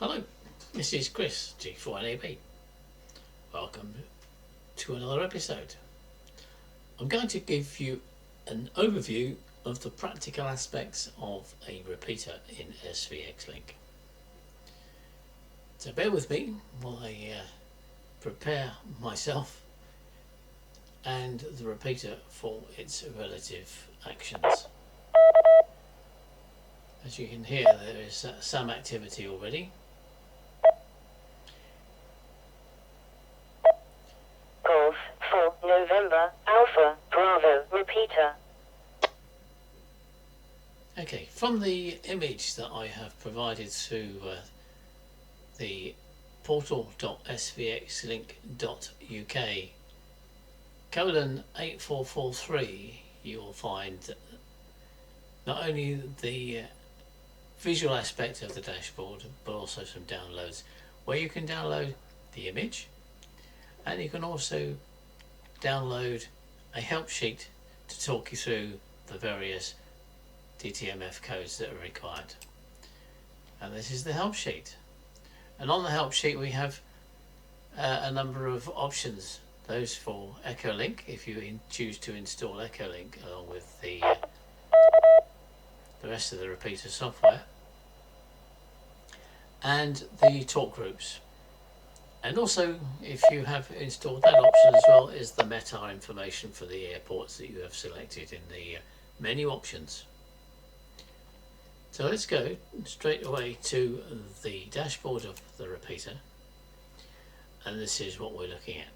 Hello, this is Chris, G4NAB. Welcome to another episode. I'm going to give you an overview of the practical aspects of a repeater in SvxLink. So bear with me while I prepare myself and the repeater for its relative actions. As you can hear, there is some activity already. Golf for November Alpha Bravo repeater. Okay, from the image that I have provided through the portal.svxlink.uk :8443, you will find not only the visual aspect of the dashboard but also some downloads where you can download the image, and you can also download a help sheet to talk you through the various DTMF codes that are required. And this is the help sheet, and on the help sheet we have a number of options. Those for SvxLink, if you choose to install SvxLink along with the rest of the repeater software, and the talk groups. And also, if you have installed that option as well, is the meta information for the airports that you have selected in the menu options. So let's go straight away to the dashboard of the repeater, and this is what we're looking at.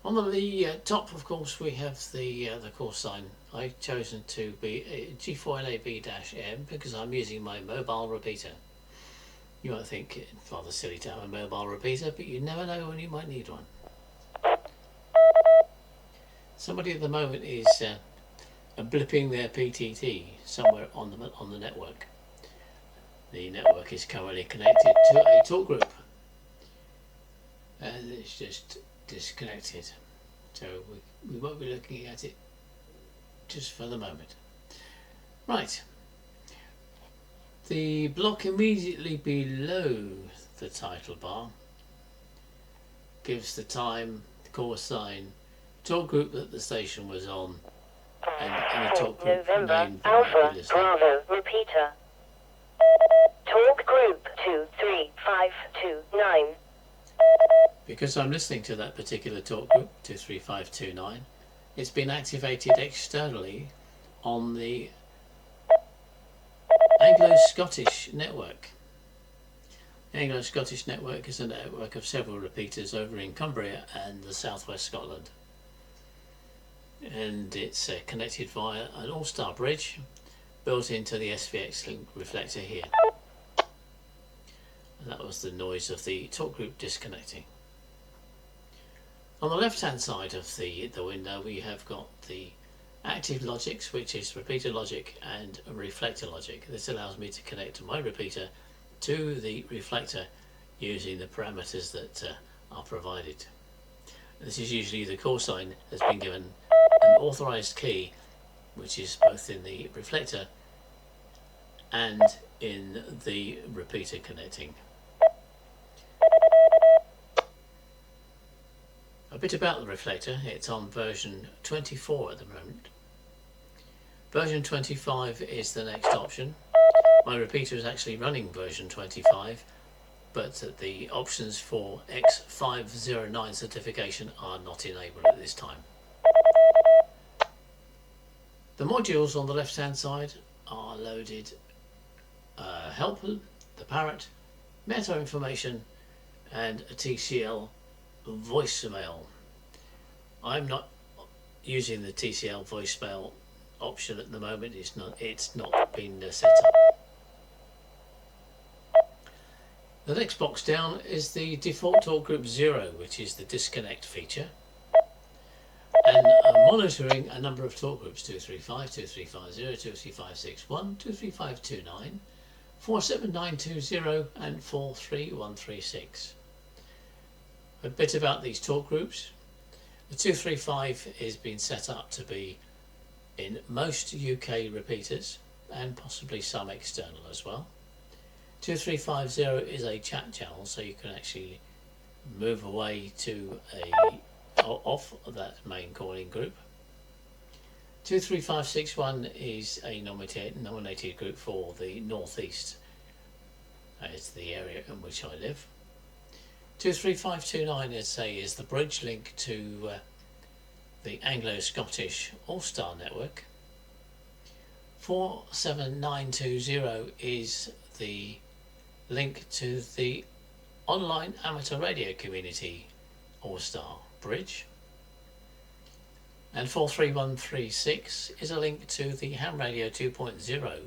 On the top, of course, we have the call sign. I've chosen to be G4NAB-M because I'm using my mobile repeater. You might think it's rather silly to have a mobile repeater, but you never know when you might need one. Somebody at the moment is blipping their PTT somewhere on the network. The network is currently connected to a talk group, and it's just disconnected, so we won't be looking at it just for the moment. Right, the block immediately below the title bar gives the time, the call sign, talk group that the station was on, and any talk group November name that might Alpha be listening. Bravo repeater. Talk group 23529. Because I'm listening to that particular talk group 23529, it's been activated externally on the Anglo-Scottish network. The Anglo-Scottish network is a network of several repeaters over in Cumbria and the southwest Scotland, and it's connected via an all-star bridge built into the SvxLink reflector here. And that was the noise of the talk group disconnecting. On the left hand side of the window we have got the active logics, which is repeater logic and reflector logic. This allows me to connect my repeater to the reflector using the parameters that are provided. This is usually the call sign has been given an authorized key, which is both in the reflector and in the repeater connecting. A bit about the reflector: it's on version 24 at the moment. Version 25 is the next option. My repeater is actually running version 25, but the options for X509 certification are not enabled at this time. The modules on the left hand side are loaded helper, the parrot, meta information, and a TCL voicemail. I'm not using the TCL voicemail option at the moment. It's not been set up. The next box down is the default talk group 0, which is the disconnect feature, and monitoring a number of talk groups: 235, 2350, 23561, 23529, 47920 and 43136. A bit about these talk groups: the 235 is being set up to be in most UK repeaters, and possibly some external as well. 2350 is a chat channel, so you can actually move away to off of that main calling group. 23561 is a nominated group for the northeast. That is the area in which I live. 23529, let's say, is the bridge link to the Anglo-Scottish All-Star Network. 47920 is the link to the online amateur radio community All-Star Bridge. And 43136 is a link to the Ham Radio 2.0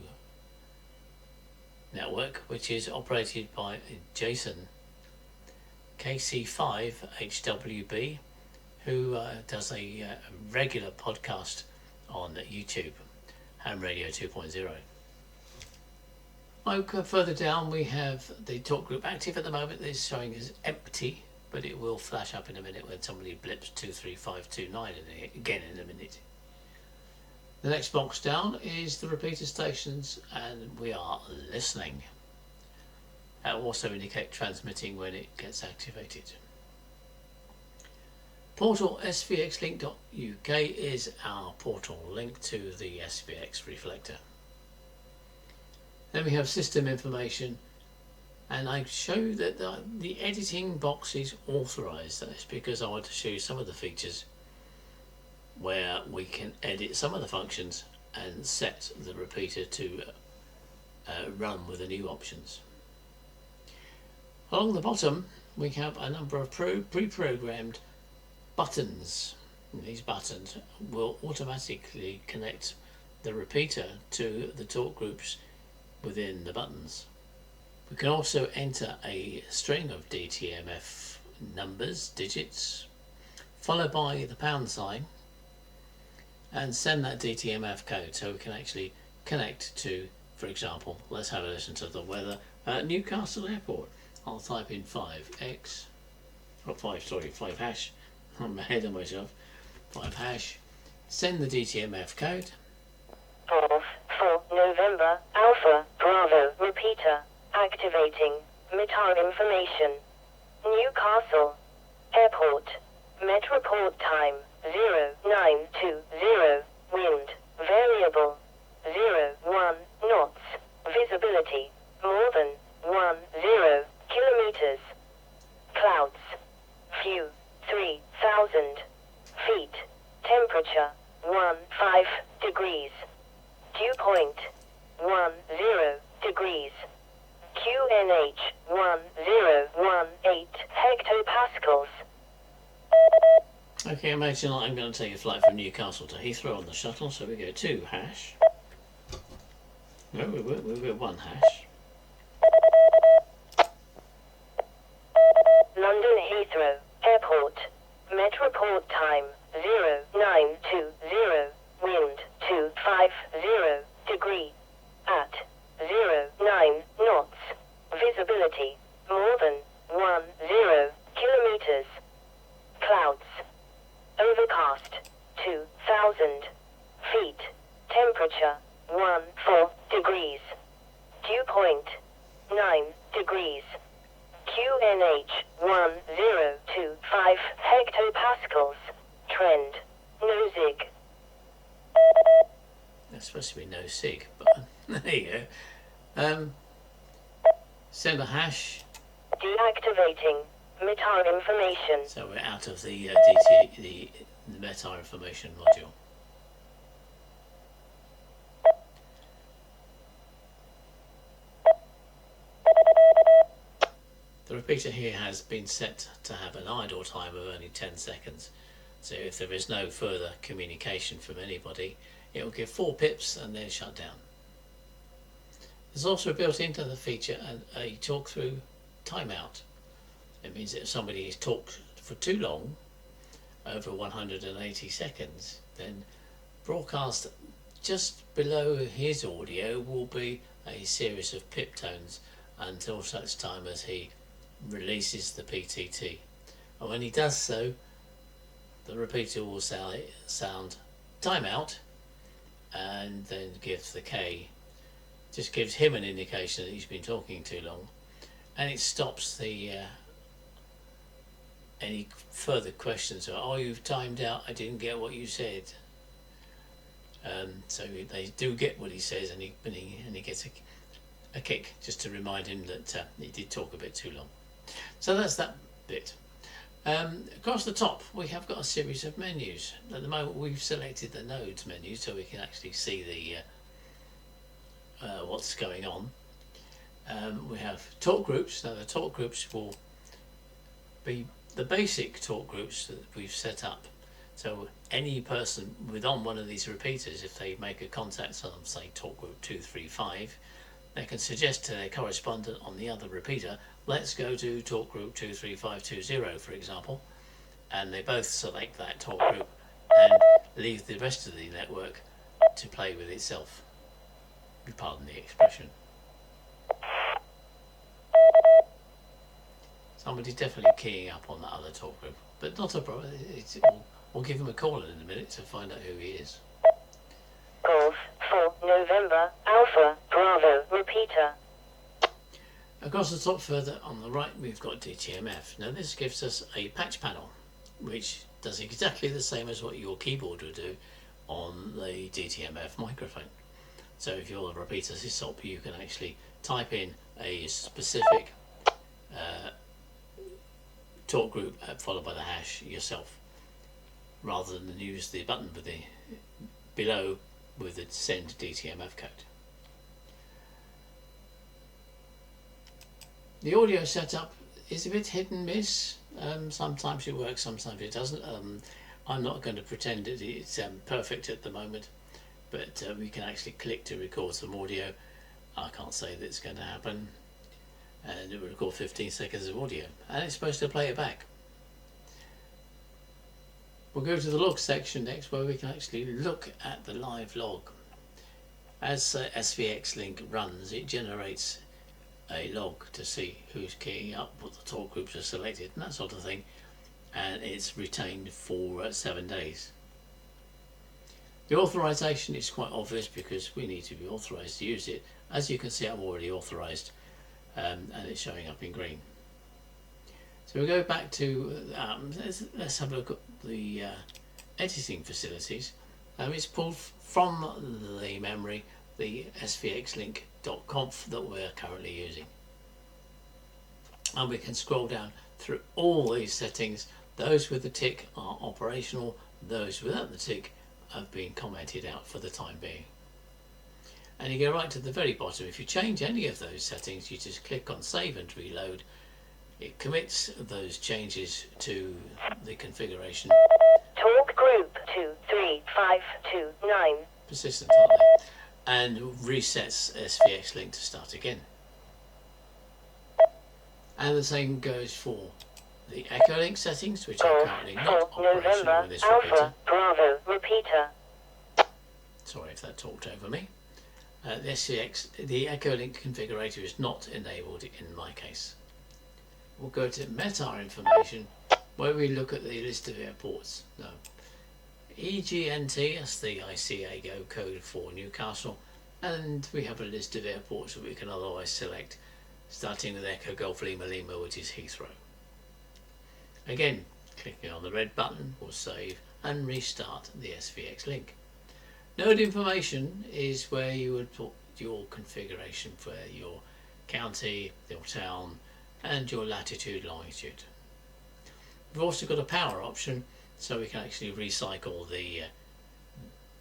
network, which is operated by Jason KC5HWB, who does a regular podcast on YouTube, Ham Radio 2.0. Further down we have the talk group active at the moment. It's showing as empty, but it will flash up in a minute when somebody blips 23529 again in a minute. The next box down is the repeater stations, and we are listening. That will also indicate transmitting when it gets activated. Portal SvxLink.uk is our portal link to the SVX reflector. Then we have system information, and I show that the editing box is authorized. That's because I want to show you some of the features where we can edit some of the functions and set the repeater to run with the new options. Along the bottom we have a number of pre-programmed buttons. These buttons will automatically connect the repeater to the talk groups within the buttons. We can also enter a string of DTMF numbers, digits, followed by the pound sign, and send that DTMF code so we can actually connect to, for example, let's have a listen to the weather at Newcastle Airport. I'll type in 5 hash, I'm ahead of myself, 5 hash, send the DTMF code. 4 November, Alpha, Bravo, repeater, activating, METAR information, Newcastle Airport, Met report time, 0920, wind, variable, 01 knots, visibility, more than 10 kilometers, clouds, view, 3000 feet, temperature, 15 degrees, dew point, 10 degrees, QNH 1018 hectopascals. Okay, imagine I'm going to take a flight from Newcastle to Heathrow on the shuttle, so we go 2 hash. No, we go 1 hash. London Heathrow Airport, Met report time, 0920, wind, 250 degree, at 09 knots, visibility, more than 10 kilometers, clouds, overcast, 2000 feet, temperature, 14 degrees, dew point, 9 degrees, QNH 1025 hectopascals, trend, no zig. That's supposed to be no sig, but there you go. Send a hash. Deactivating METAR information. So we're out of the the METAR information module. The repeater here has been set to have an idle time of only 10 seconds. So if there is no further communication from anybody, it will give 4 pips and then shut down. There's also built into the feature a talk through timeout. It means that if somebody has talked for too long, over 180 seconds, then broadcast just below his audio will be a series of pip tones until such time as he releases the PTT. And when he does so, the repeater will sound timeout and then give the K just gives him an indication that he's been talking too long, and it stops the any further questions. Oh, you've timed out, I didn't get what you said. So they do get what he says, and he gets a kick just to remind him that he did talk a bit too long. So that's that bit. Across the top we have got a series of menus. At the moment we've selected the nodes menu so we can actually see the what's going on. We have talk groups. Now the talk groups will be the basic talk groups that we've set up. So any person within one of these repeaters, if they make a contact on, say, talk group 235, they can suggest to their correspondent on the other repeater, let's go to talk group 23520, for example, and they both select that talk group and leave the rest of the network to play with itself. Pardon the expression. Somebody's definitely keying up on that other talk group, but not a problem. We'll give him a call in a minute to find out who he is. Golf 4 November Alpha Bravo repeater. Across the top further on the right we've got DTMF. Now this gives us a patch panel which does exactly the same as what your keyboard would do on the DTMF microphone. So if your repeater sysop, you can actually type in a specific talk group followed by the hash yourself, rather than use the button with the below with the send DTMF code. The audio setup is a bit hit and miss. Sometimes it works, sometimes it doesn't. I'm not going to pretend that it's perfect at the moment, but we can actually click to record some audio. I can't say that it's going to happen, and it will record 15 seconds of audio, and it's supposed to play it back. We'll go to the log section next, where we can actually look at the live log. As SvxLink runs, it generates a log to see who's keying up, what the talk groups are selected, and that sort of thing, and it's retained for 7 days. The authorization is quite obvious because we need to be authorized to use it. As you can see, I'm already authorized, and it's showing up in green. So we go back to let's have a look at the editing facilities. It's pulled from the memory the SvxLink.conf that we're currently using, and we can scroll down through all these settings. Those with the tick are operational, those without the tick have been commented out for the time being. And you go right to the very bottom. If you change any of those settings, you just click on save and reload. It commits those changes to the configuration. Talk group 23529. Persistent, aren't they? And resets SvxLink to start again. And the same goes for the Echo Link settings, which are currently not operational with this repeater. Alpha Bravo repeater. Sorry if that talked over me. The Echo Link configurator is not enabled in my case. We'll go to meta information, where we look at the list of airports. Now, EGNT, that's the ICAO code for Newcastle, and we have a list of airports that we can otherwise select, starting with Echo Golf Lima Lima, which is Heathrow. Again, clicking on the red button will save and restart the SvxLink. Node information is where you would put your configuration for your county, your town, and your latitude, longitude. We've also got a power option, so we can actually recycle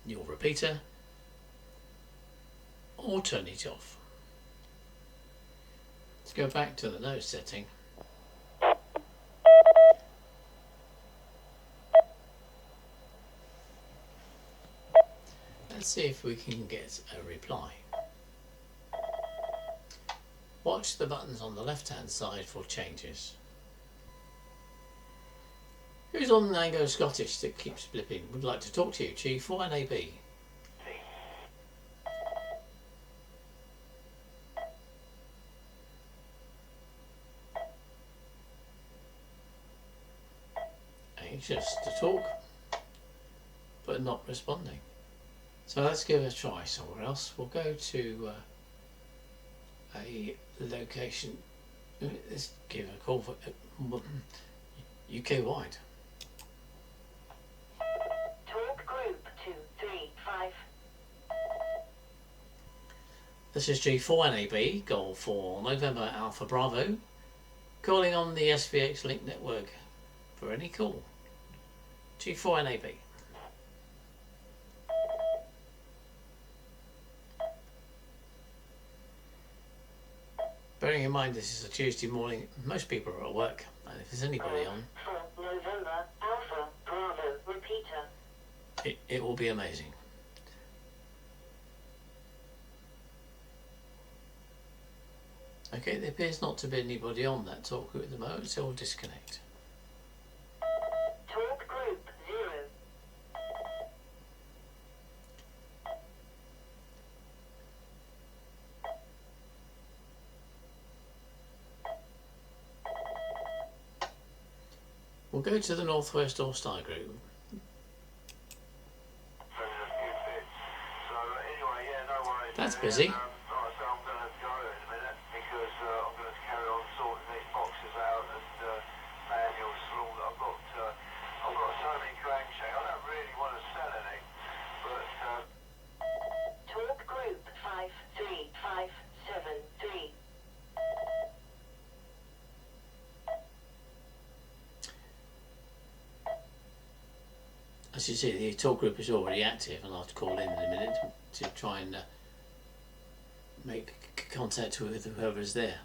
your repeater or turn it off. Let's go back to the node setting. Let's see if we can get a reply. Watch the buttons on the left hand side for changes. Who's on Anglo Scottish that keeps blipping? Would like to talk to you, Chief. Why NAB? Anxious to talk, but not responding. So let's give it a try somewhere else. We'll go to a location. Let's give a call for UK wide. Talk group 235. This is G4NAB, Golf for November Alpha Bravo, calling on the SvxLink network for any call. G4NAB. Bearing in mind this is a Tuesday morning, most people are at work, and if there's anybody on, For November Alpha Bravo Repeater. it will be amazing. Okay, there appears not to be anybody on that talk group at the moment, so we'll disconnect. Talk group 0. We'll go to the Northwest All-Star group. That's busy. Talk group 53573. As you see, the talk group is already active, and I'll call in a minute to try and make contact with whoever's there.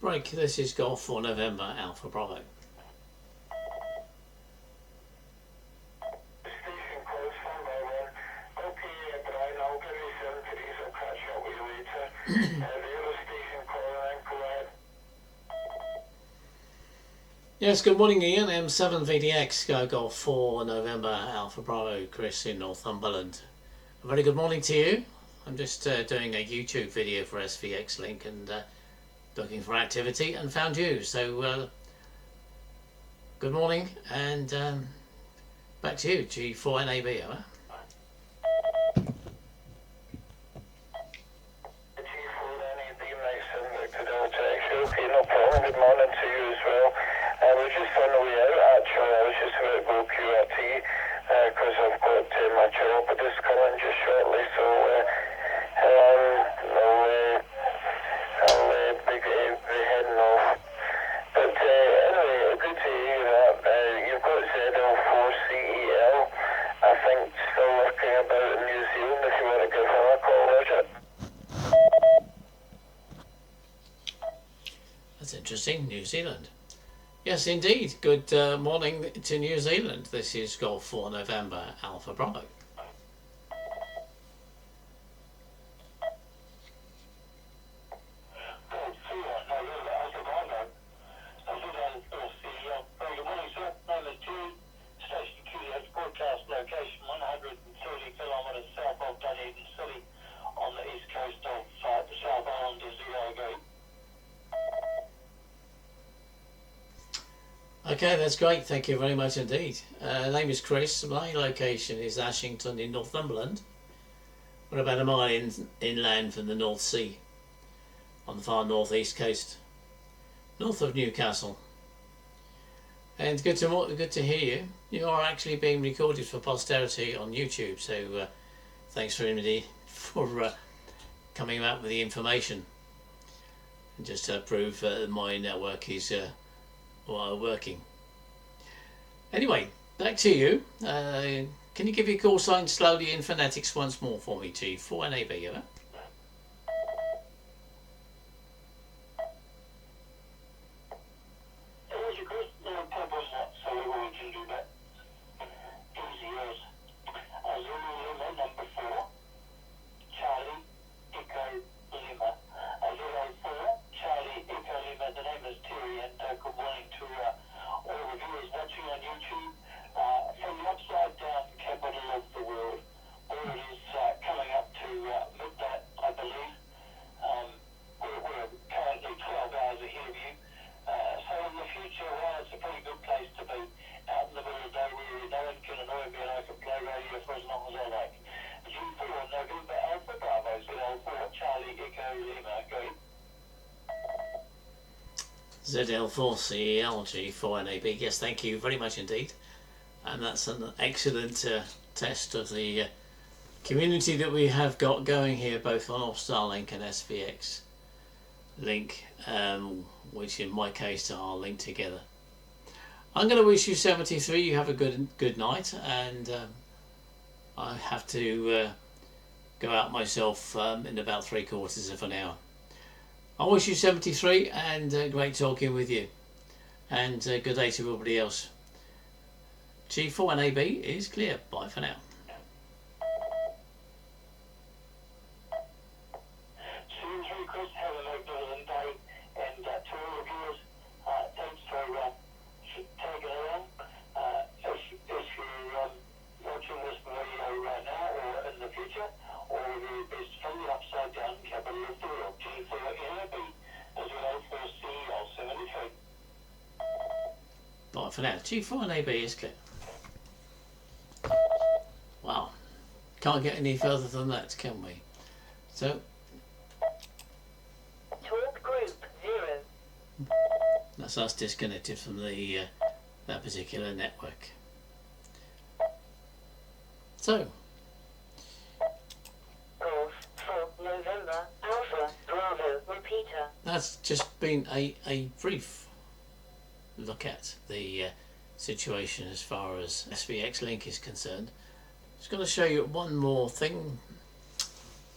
Right, this is Golf for November Alpha Bravo. Yes, good morning Ian, M7VDX, Golf for November Alpha Bravo, Chris in Northumberland. A very good morning to you. I'm just doing a YouTube video for SvxLink and looking for activity and found you, so good morning, and back to you, G4NAB, over. Okay, no problem. Good morning to you as well. I was just on the way out, actually. I was just about to go QRT because I've got my chiropodist coming just shortly, so I'll be heading off. But anyway, good to hear that. You've got ZL4CEL, I think, still working about in New Zealand if you want to give him a call, Roger. That's interesting, New Zealand. Yes, indeed. Good morning to New Zealand. This is Golf for November Alpha Bravo. Okay, that's great. Thank you very much indeed. Name is Chris. My location is Ashington in Northumberland. We're about a mile inland from the North Sea, on the far northeast coast, north of Newcastle. And good to hear you. You are actually being recorded for posterity on YouTube, so thanks for coming out with the information. And just to prove that my network is working. Anyway, back to you. Can you give your call sign slowly in phonetics once more for me, G4NAB, over? ZL4CELG4NAB, yes, thank you very much indeed. And that's an excellent test of the community that we have got going here, both on SvxLink and SvxLink, which in my case are linked together. I'm going to wish you 73, you have a good night, and I have to go out myself in about 3/4 of an hour. I wish you 73 and great talking with you, and good day to everybody else. G4NAB is clear. Bye for now. Bye for now. G4NAB is clear. Wow. Can't get any further than that, can we? So. Talk group 0. That's us disconnected from the that particular network. So. Golf for November Alpha Bravo Repeater. That's just been a brief look at the situation as far as SvxLink is concerned. Just going to show you one more thing.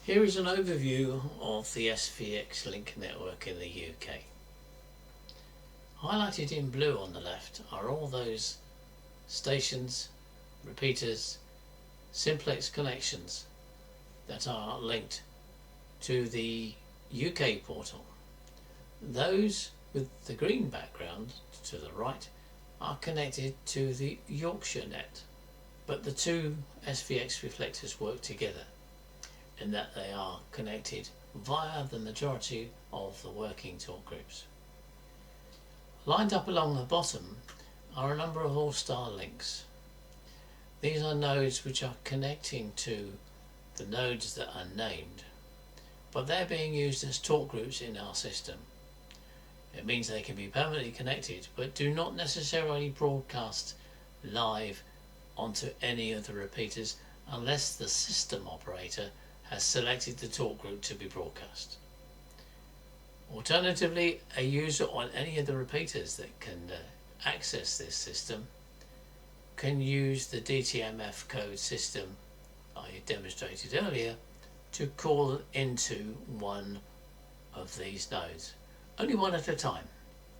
Here is an overview of the SvxLink network in the UK. Highlighted in blue on the left are all those stations, repeaters, simplex connections that are linked to the UK portal. Those with the green background to the right are connected to the Yorkshire net, but the two SVX reflectors work together in that they are connected via the majority of the working talk groups. Lined up along the bottom are a number of all-star links. These are nodes which are connecting to the nodes that are named, but they're being used as talk groups in our system. It means they can be permanently connected, but do not necessarily broadcast live onto any of the repeaters unless the system operator has selected the talk group to be broadcast. Alternatively, a user on any of the repeaters that can access this system can use the DTMF code system I demonstrated earlier to call into one of these nodes. Only one at a time.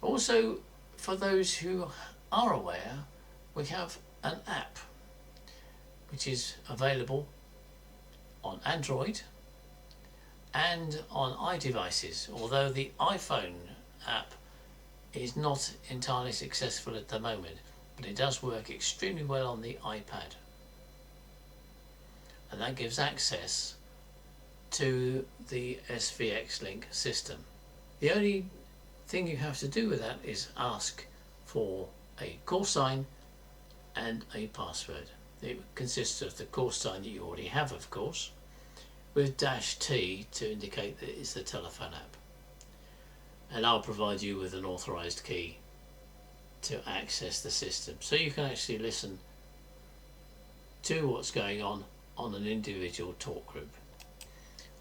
Also, for those who are aware, we have an app which is available on Android and on iDevices, although the iPhone app is not entirely successful at the moment, but it does work extremely well on the iPad, and that gives access to the SvxLink system. The only thing you have to do with that is ask for a call sign and a password. It consists of the call sign that you already have, of course, with -T to indicate that it's the telephone app. And I'll provide you with an authorized key to access the system, so you can actually listen to what's going on an individual talk group.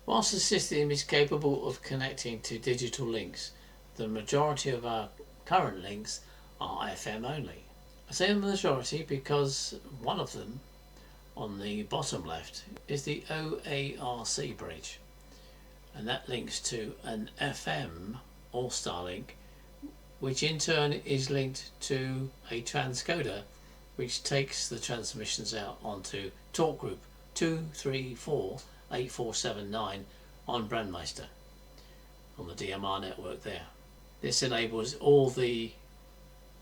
Whilst the system is capable of connecting to digital links, the majority of our current links are FM only. I say the majority because one of them on the bottom left is the OARC bridge, and that links to an FM All-Star link, which in turn is linked to a transcoder which takes the transmissions out onto talk group 2348479 on Brandmeister on the DMR network there. This enables all the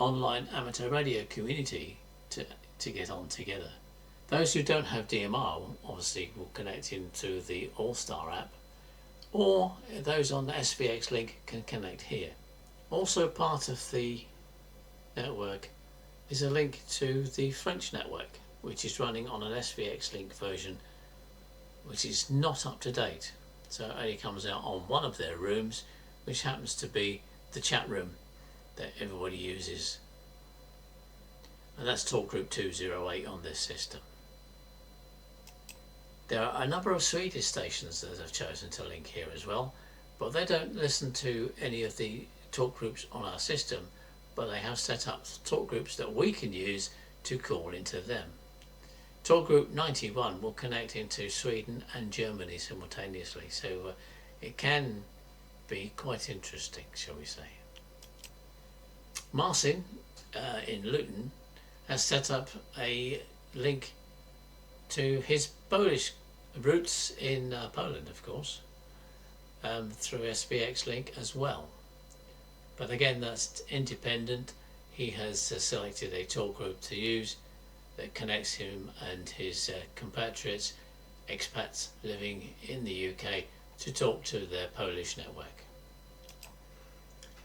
online amateur radio community to get on together. Those who don't have DMR obviously will connect into the All-Star app, or those on the SvxLink can connect here. Also part of the network is a link to the French network, which is running on an SvxLink version which is not up to date, so it only comes out on one of their rooms, which happens to be the chat room that everybody uses, and that's talk group 208 on this system. There are a number of Swedish stations that have chosen to link here as well, but they don't listen to any of the talk groups on our system, but they have set up talk groups that we can use to call into them. Talk group 91 will connect into Sweden and Germany simultaneously, so it can be quite interesting, shall we say. Marcin in Luton has set up a link to his Polish roots in Poland, of course, through SvxLink as well. But again, that's independent. He has selected a talk group to use that connects him and his compatriots, expats living in the UK, to talk to their Polish network.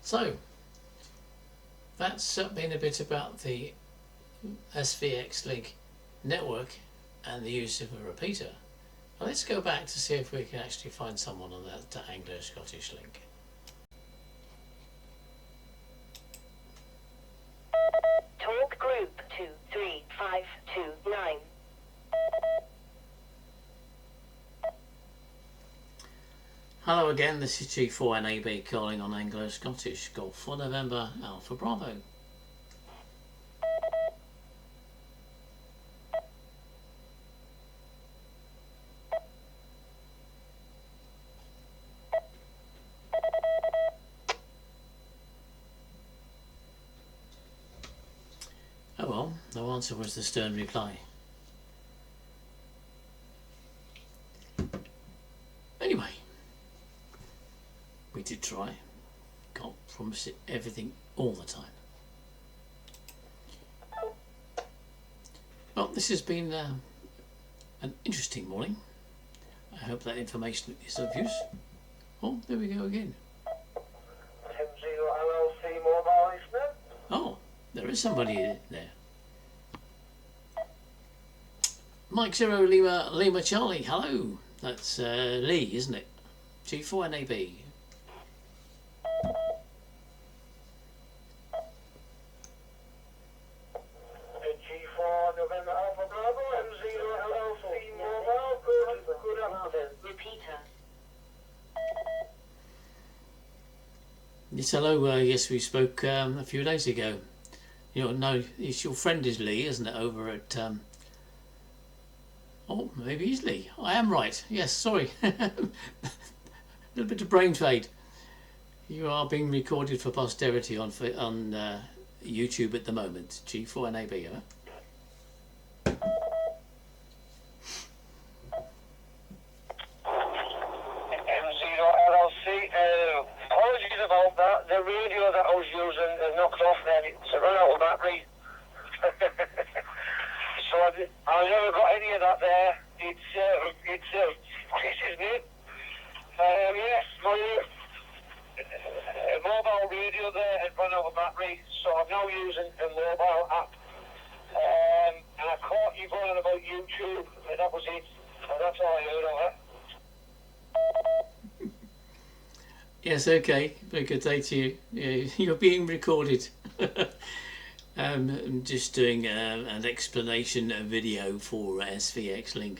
So that's been a bit about the SvxLink network and the use of a repeater. Now let's go back to see if we can actually find someone on that Anglo-Scottish link. Talk group 23529. Hello again, this is G4NAB calling on Anglo-Scottish, Golf for November, Alpha Bravo. Oh well, no answer was the stern reply. Anyway, we did try. Can't promise it everything all the time. Well, this has been an interesting morning. I hope that information is of use. Oh, there we go again. SvxLink mobile, isn't it? Oh, there is somebody there. Mike 0 Lima Charlie, hello. That's Lee, isn't it? G4NAB. G4 November Alpha Bravo, M0LLC mobile, good afternoon. Repeater. Yes, hello. Yes, we spoke a few days ago. You know, no, it's your friend is Lee, isn't it? Over at oh, maybe he's Lee. I am right. Yes, sorry. A little bit of brain fade. You are being recorded for posterity on YouTube at the moment. G4NAB, huh? M0LLC, apologies about that. The radio that I was using is knocked off then. It's run out of battery. So I never got any of that there. It's isn't it? Yes, my mobile radio there had run out of battery, so I'm now using a mobile app. And I caught you going on about YouTube, and that was it. And that's all I heard of it. Yes, okay. Very good day to you. You're being recorded. I'm just doing an explanation video for SvxLink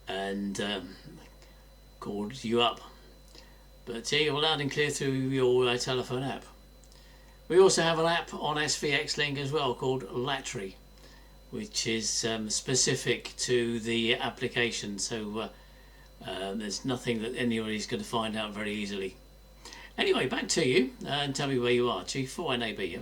and called you up. But you're loud and clear through your telephone app. We also have an app on SvxLink as well called Latry, which is specific to the application, so there's nothing that anybody's going to find out very easily. Anyway, back to you and tell me where you are. G4NAB, yeah?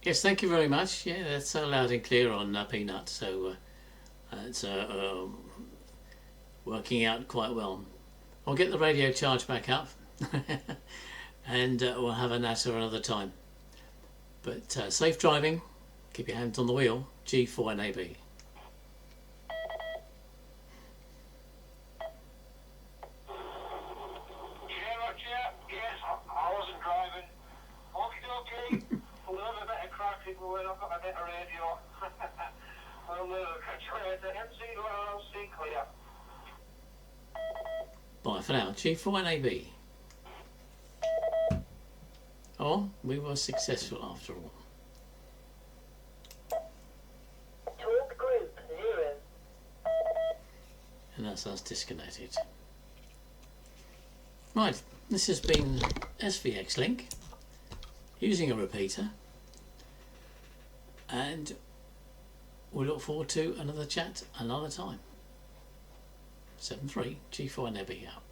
Yes, thank you very much. Yeah, that's loud and clear on Peanut, so it's working out quite well. I'll get the radio charged back up and we'll have a natter another time. But safe driving, keep your hands on the wheel. G4NAB. Bye for now. G4NAB. Oh, we were successful after all. Talk group 0. And that's us disconnected. Right, this has been SvxLink using a repeater, and we look forward to another chat another time. 7.3 G4NAB out.